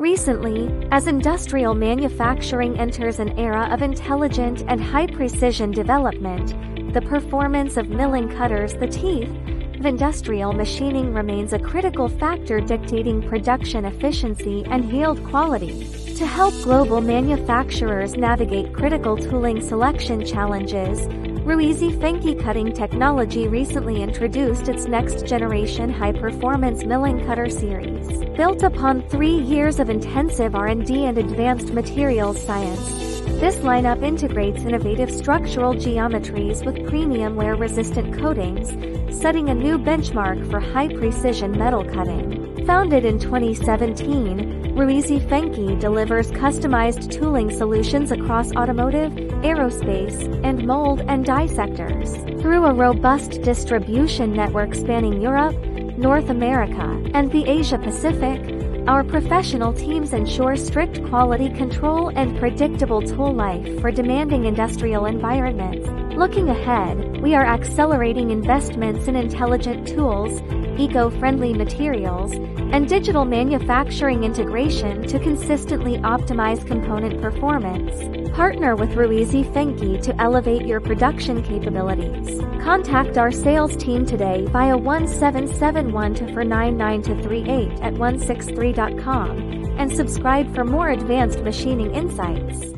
Recently, as industrial manufacturing enters an era of intelligent and high-precision development, the performance of milling cutters, the teeth of industrial machining, remains a critical factor dictating production efficiency and yield quality. To help global manufacturers navigate critical tooling selection challenges, RHZ Cutting Technology recently introduced its next-generation high-performance milling cutter series. Built upon 3 years of intensive R&D and advanced materials science, this lineup integrates innovative structural geometries with premium wear-resistant coatings, setting a new benchmark for high-precision metal cutting. Founded in 2017, RHZ delivers customized tooling solutions across automotive, aerospace, and mold and die sectors. Through a robust distribution network spanning Europe, North America, and the Asia-Pacific, our professional teams ensure strict quality control and predictable tool life for demanding industrial environments. Looking ahead, we are accelerating investments in intelligent tools, eco-friendly materials, and digital manufacturing integration to consistently optimize component performance. Partner with RHZ to elevate your production capabilities. Contact our sales team today via 1771-499-38 at 163.com and subscribe for more advanced machining insights.